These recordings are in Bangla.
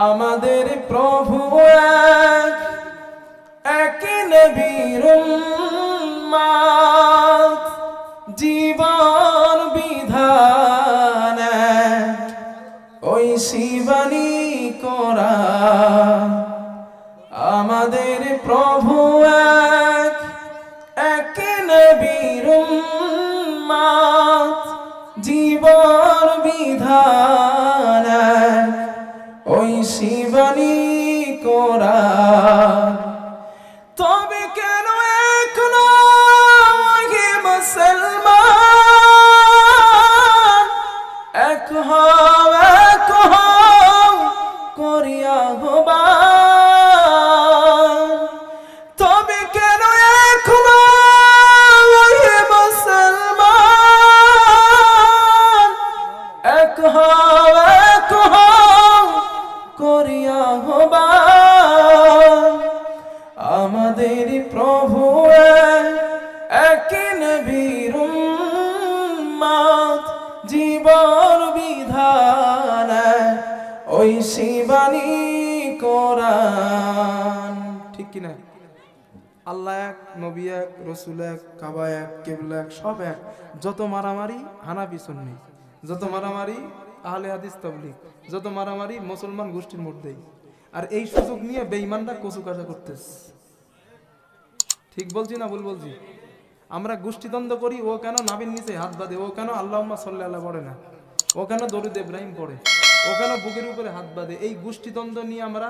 আমাদের প্রভু এক নবীর উম্মত, জীবন বিধান ওই শিবানী কোরআন। আমাদের প্রভু এক নবীর উম্মত, জীবন বিধান ওই শিবানী কোরআন। তবে কেন এখনো মুসলমান এক হও করিয়া আহ্বান? তবে কেন এখনো মুসলমান এক হও করিয়া আহ্বান? আমাদের প্রভু এক নবীর উম্মত, জীবন বিধান ওই শিবানী কোরআন। ঠিক কিনা? আল্লাহ এক, নবী এক, রসুল এক, কাবা এক, কিবলা এক, সব এক। যত মারামারি হানাফি সুন্নি, যত মারামারি আহলে হাদিস তাবলীগ, যত মারামারি মুসলমান গোষ্ঠীর মধ্যেই। আর এই সুযোগ নিয়ে বেঈমানরা কচু কাটা করতেছে। ঠিক বলছি না ভুল বলছি? আমরা গোষ্ঠীদ্বন্দ্ব করি, ও কেন নাবির নিচে হাত বাঁধে, ও কেন আল্লাহুম্মা সাল্লি আলা পড়ে না, ও কেন দরুদ ইব্রাহিম পড়ে, ও কেন বুকের উপরে হাত বাঁধে। এই গোষ্ঠীদ্বন্দ্ব নিয়ে আমরা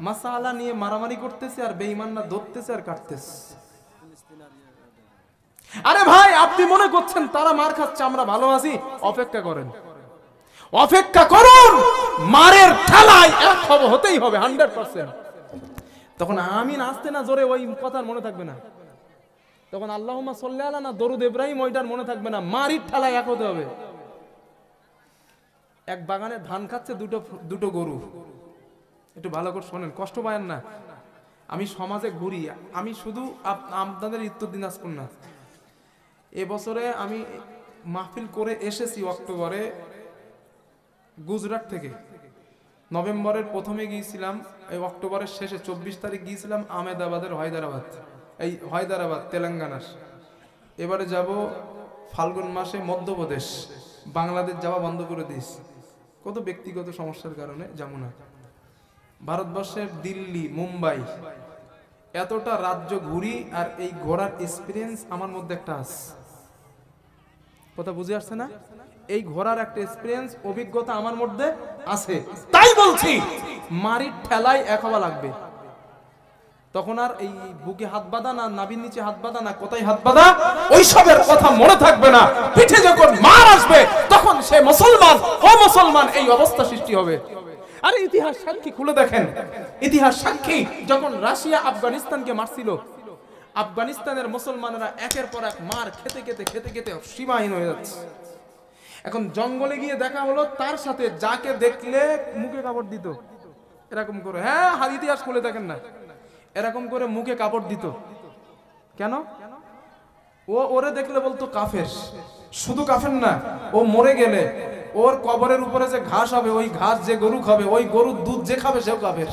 মাসালা নিয়ে মারামারি করতেছি, আর বেঈমানরা ধরতেছে আর কাটতেছে। আরে ভাই, আপনি মনে করছেন তারা মার খাচ্ছে আমরা ভালো আছি? অপেক্ষা করেন, অপেক্ষা করুন, মারের ঠেলায় এক হতেই হবে 100%। তখন আমিন আসতে না জোরে ওই কথার মনে থাকবে না, তখন আল্লাহুম্মা সাল্লি আলা না দরুদ ইব্রাহিম ওইটার মনে থাকবে না, মারির ঠেলায় এক হতে হবে। এক বাগানে ধান খাচ্ছে দুটো গরু। একটু ভালো করে শোনেন, কষ্ট পায়েন না। আমি সমাজে ঘুরি, আমি শুধু আপনাদের উত্তর দিনাজপুর না, এবছরে আমি মাহফিল করে এসেছি অক্টোবরে গুজরাট থেকে। নভেম্বরের প্রথমে গিয়েছিলাম, এই অক্টোবরের শেষে 24 তারিখ গিয়েছিলাম আহমেদাবাদের হায়দ্রাবাদ তেলেঙ্গানার। এবারে যাব ফাল্গুন মাসে মধ্যপ্রদেশ। বাংলাদেশ যাওয়া বন্ধ করে দিস, কত ব্যক্তিগত সমস্যার কারণে যাবো না। ভারতবর্ষের দিল্লি, মুম্বাই, এতটা রাজ্য ঘুরি, আর এই ঘোরার এক্সপিরিয়েন্স আমার মধ্যে একটা আছে। কথা বুঝে আসছে না? এই ঘোরার একটা এক্সপিরিয়েন্স, অভিজ্ঞতা আমার মধ্যে আছে। তাই বলছি, মারির ঠেলায় এক হওয়া লাগবে। তখন আর এই বুকে হাত বাঁধা না, নাভির নিচে হাত বাঁধা না, কোথায় হাত বাঁধা, ওইসবের কথা মনে থাকবে না। পিঠে যখন মার আসবে তখন সে মুসলমান ও মুসলমান এই অবস্থা সৃষ্টি হবে। আরে ইতিহাস সাক্ষী, খুলে দেখেন ইতিহাস সাক্ষী। যখন রাশিয়া আফগানিস্তানকে মারছিল, আফগানিস্তানের মুসলমানেরা একের পর এক মার খেতে খেতে খেতে খেতে সীমাহীন হয়ে যাচ্ছে। এখন জঙ্গলে গিয়ে দেখা হলো, তার সাথে যাকে দেখলে মুখে কাপড় দিত এরকম করে, হ্যাঁ ইতিহাস খুলে দেখেন না, এরকম করে মুখে কাপড় দিত। কেন? ও ওরে দেখলে বলতো কাফের। শুধু কাফের না, ও মরে গেলে ওর কবরের উপরে যে ঘাস হবে, ওই ঘাস যে গরু খাবে, ওই গরুর দুধ যে খাবে সেও কাফের।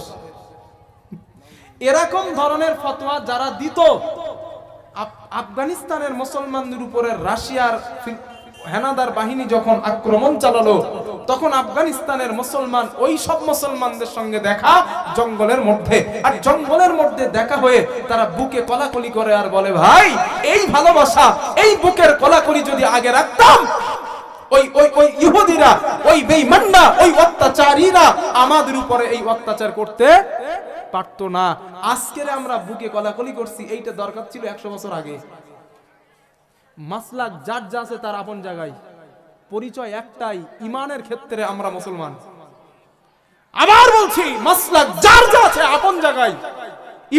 এরকম ধরনের ফতোয়া যারা দিত, আফগানিস্তানের মুসলমানদের উপরে রাশিয়ার হেনাদার বাহিনী যখন আক্রমণ চালালো, তখন আফগানিস্তানের মুসলমান ওই সব মুসলমানদের সঙ্গে দেখা জঙ্গলের মধ্যে। আর জঙ্গলের মধ্যে দেখা হয়ে তারা বুকে কলাকলি করে আর বলে, ভাই এই ভালোবাসা, এই বুকের কলাকলি যদি আগে রাখতাম, ওই ওই ওই ইহুদিরা, ওই বেঈমানরা, ওই অত্যাচারীরা আমাদের উপরে এই অত্যাচার করতে পারতো না। আজকের আমরা বুকে কলাকলি করছি, এইটা দরকার ছিল 100 বছর আগে। মাসলাক যার যা আছে তার আপন জায়গায়, পরিচয় একটাই, ইমানের ক্ষেত্রে আমরা মুসলমান। আবার বলছি, মাসলাক যার যা আছে আপন জায়গায়,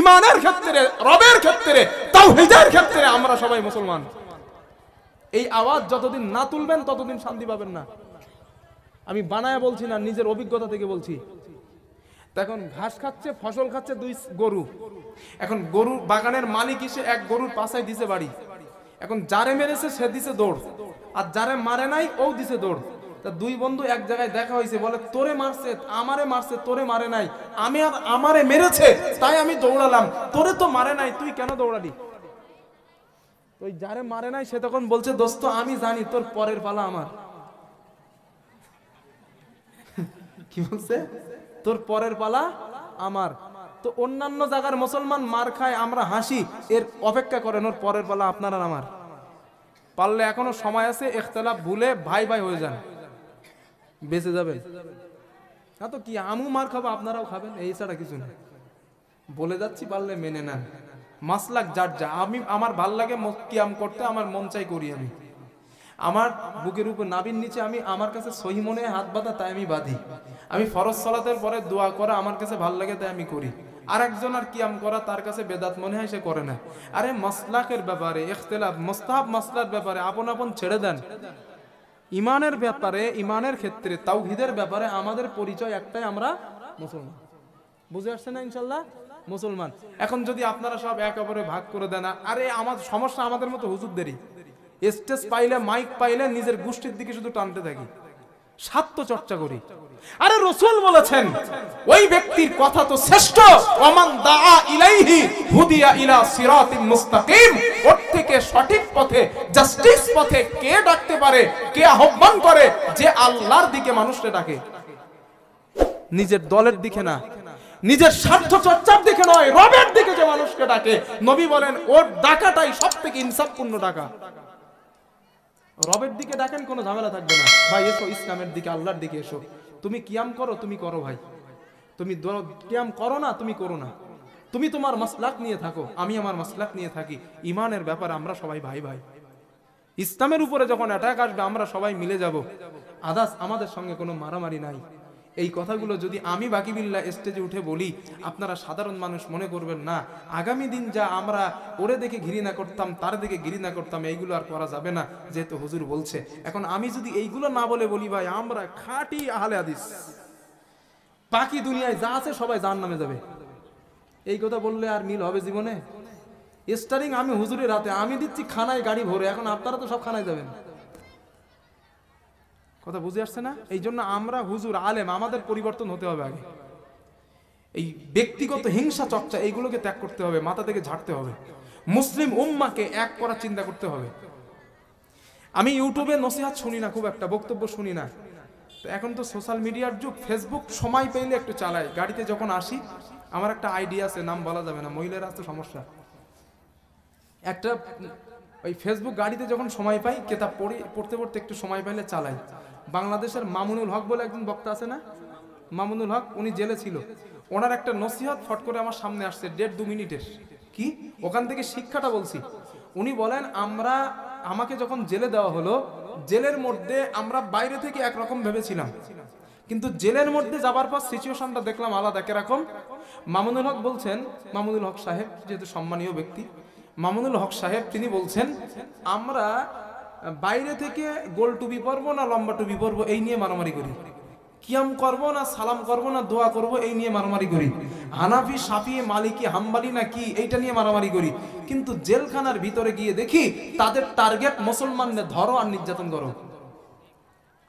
ইমানের ক্ষেত্রে, রবের ক্ষেত্রে, তাওহীদের ক্ষেত্রে আমরা সবাই মুসলমান। এই আওয়াজ যতদিন না তুলবেন ততদিন শান্তি পাবেন না। আমি বানায় বলছি না, নিজের অভিজ্ঞতা থেকে বলছি। এখন ঘাস খাচ্ছে, ফসল খাচ্ছে দুই গরু। এখন গরু বাগানের মালিক এসে এক গরুর পাশায় দিছে বাড়ি। এখন যারে মেরেছে সে দিছে দৌড়, আর যারে মারে নাই ও দিছে দৌড়। তা দুই বন্ধু এক জায়গায় দেখা হয়েছে, বলে তোরে মারছে, আমারে মারছে, তোরে মারে নাই, আমি আর আমারে মেরেছে তাই আমি দৌড়ালাম, তোরে তো মারে নাই, তুই কেন দৌড়ালি? ওই যারে মারে নাই সে তখন বলছে, দোস্ত আমি জানি তোর পরের পালা আমার। কি বলছে? তোর পরের পালা আমার। তো অন্যান্য জায়গার মুসলমান মার খায়, আমরা হাসি, এর অপেক্ষা করেন ওর পরের পালা আপনার আর আমার। পারলে এখনো সময় আছে, ইখতিলাফ ভুলে ভাই ভাই হয়ে যান, বেঁচে যাবেন। না তো কি আমু মার খাবো, আপনারাও খাবেন, এই ছাড়া কিছু না। বলে যাচ্ছি, পারলে মেনে নেন। মাসলাক যার যা। আমি আমার ভাল লাগে কিয়াম করতে, আমার মন চাই করি আমি। আমার বুকের উপর নাভির নিচে আমি আমার কাছে সহি মনে হাত বাঁধা, তাই আমি বাঁধি। আমি ফরজ সালাতের পরে দোয়া করা আমার কাছে ভাল লাগে, তাই আমি করি। আর একজন আর কিয়াম করা তার কাছে বেদাত মনে হয়, সে করে না। আরে মাসলাকের ব্যাপারে ইখতিলাফ, মুস্তাহাব মাসলার ব্যাপারে আপন আপন ছেড়ে দেন। ইমানের ব্যাপারে, ইমানের ক্ষেত্রে, তাওহীদের ব্যাপারে আমাদের পরিচয় একটাই, আমরা মুসলমান। বুঝে আসছে না ইনশাল্লাহ? মুসলমান। এখন যদি আপনারা সব এক অপরে ভাগ করে দেন, আরে আমার সমস্যা আমাদের মতো হুজুরদেরই। স্টেজ পাইলে, মাইক পাইলে নিজের গোষ্ঠীর দিকে শুধু টানতে থাকি, স্বার্থ চর্চা করি। আরে রাসূল বলেছেন ওই ব্যক্তির কথা তো শ্রেষ্ঠ, ওমান দাআ ইলাইহি হুদিয়া ইলা সিরাতিন মুস্তাকিম। ওর থেকে সঠিক পথে, জাস্টিস পথে কে ডাকতে পারে, কে আহ্বান করে, যে আল্লাহর দিকে মানুষকে ডাকে, নিজের দলের দিকে না, নিজের স্বার্থ চর্চার দিকে নয়, রবের দিকে যে মানুষকে ডাকে। নবী বলেন ওর ডাকাটাই সবথেকে ইনসাফপূর্ণ ডাকা। রবের দিকে ডাকেন, কোনো ঝামেলা থাকবে না। ভাই এসো ইসলামের দিকে, আল্লাহর দিকে এসো। তুমি কিয়াম করো, তুমি করো ভাই। তুমি কিয়াম করো না, তুমি করো না। তুমি তোমার মাসলাক নিয়ে থাকো, আমি আমার মাসলাক নিয়ে থাকি। ইমানের ব্যাপারে আমরা সবাই ভাই ভাই। ইসলামের উপরে যখন অ্যাটাক আসবে, আমরা সবাই মিলে যাব। আদাস আমাদের সঙ্গে কোনো মারামারি নাই। এই কথাগুলো যদি আমি বাকি বিল্লাহ স্টেজে উঠে বলি, আপনারা সাধারণ মানুষ মনে করবেন না আগামী দিন যা আমরা ওরে দেখে ঘৃণা করতাম, তার দিকে ঘৃণা করতাম, এইগুলো আর করা যাবে না, যেহেতু হুজুর বলছে। এখন আমি যদি এইগুলো না বলে বলি, ভাই আমরা খাঁটি আহলে হাদিস, বাকি দুনিয়ায় যা আছে সবাই জাহান্নামে যাবে, এই কথা বললে আর মিল হবে জীবনে? স্টারিং আমি হুজুরের রাতে, আমি দিচ্ছি খানায় গাড়ি ভরে, এখন আপনারা তো সব খানায় যাবেন। কথা বুঝে আসছে না? এই জন্য আমরা হুজুর আলেম, আমাদের পরিবর্তন হতে হবে আগে। এই ব্যক্তিগত হিংসা চর্চা, এইগুলোকে ত্যাগ করতে হবে, মাথা থেকে ঝাড়তে হবে। মুসলিম উম্মাকে এক করার চিন্তা করতে হবে। আমি ইউটিউবে নসিহত শুনি না, খুব একটা বক্তব্য শুনি না। তো এখন তো সোশ্যাল মিডিয়ার যুগ, ফেসবুক সময় পেলে একটু চালাই। গাড়িতে যখন আসি, আমার একটা আইডিয়া আছে, নাম বলা যাবে না, মহিলারা তো সমস্যা। একটা ওই ফেসবুক গাড়িতে যখন সময় পাই, কেতাব পড়তে পড়তে একটু সময় পাইলে চালাই। বাংলাদেশের মামুনুল হক বলে একজন বক্তা আছে না, মামুনুল হক, উনি জেলে ছিল। ওনার একটা নসিহত ফট করে আমার সামনে আসছে, 1.5-2 মিনিটের। কি ওখান থেকে শিক্ষাটা বলছি। উনি বলেন, আমাকে যখন জেলে দেওয়া হলো, জেলের মধ্যে আমরা বাইরে থেকে একরকম ভেবেছিলাম, কিন্তু জেলের মধ্যে যাবার পর সিচুয়েশনটা দেখলাম আলাদা। কিরকম? মামুনুল হক বলছেন, মামুনুল হক সাহেব যেহেতু সম্মানীয় ব্যক্তি, মামুনুল হক সাহেব তিনি বলছেন, আমরা বাইরে থেকে গোল টুপি পরবো না লম্বা টুপি পরবো, এই নিয়ে মারামারি করি। কিয়াম করবো না সালাম করবো না দোয়া করবো, এই নিয়ে মারামারি করি। হানাফি, শাফি, মালিকি, হাম্বালি না কি, এইটা নিয়ে মারামারি করি। কিন্তু জেলখানার ভিতরে গিয়ে দেখি তাদের টার্গেট মুসলমানদের ধরো আর নির্যাতন করো।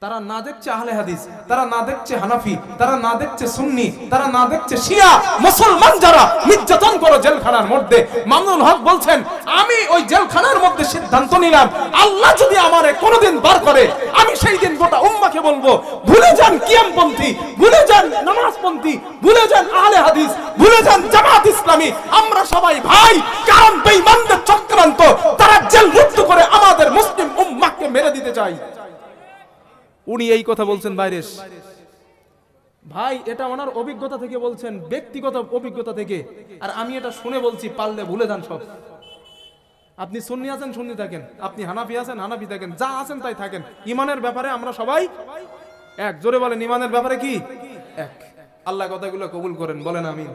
তারা না দেখছে আহলে হাদিস, তারা না দেখছে হানাফি, তারা না দেখছে সুন্নি, তারা না দেখছে শিয়া, মুসলমান যারা নির্যাতন করো জেলখানার মধ্যে। মামুনুল হক বলছেন, আমি ওই জেলখানার মধ্যে সিদ্ধান্ত নিলাম, আল্লাহ যদি আমারে কোনোদিন বার করে, আমি সেই দিন গোটা উম্মাকে বলবো, ভুলে যান কিয়ামপন্থী, ভুলে যান নামাজপন্থী, ভুলে যান আহলে হাদিস, ভুলে যান জামাত ইসলামী, আমরা সবাই ভাই। কারণ বেঈমানদের চক্রান্ত, তারা জেল মুক্ত করে আমাদের মুসলিম উম্মাহকে মেরে দিতে চায়। উনি এই কথা বলছেন বাইরে। ভাই এটা ওনার অভিজ্ঞতা থেকে বলছেন, ব্যক্তিগত অভিজ্ঞতা থেকে। আর আমি এটা শুনে বলছি, পারলে ভুলে যান সব। আপনি সুন্নি আছেন সুন্নি থাকেন, আপনি হানাফি আছেন হানাফি থাকেন, যা আছেন তাই থাকেন। ইমানের ব্যাপারে আমরা সবাই এক। জোরে বলেন, ইমানের ব্যাপারে কি এক? আল্লাহ কথাগুলো কবুল করেন, বলেন আমিন।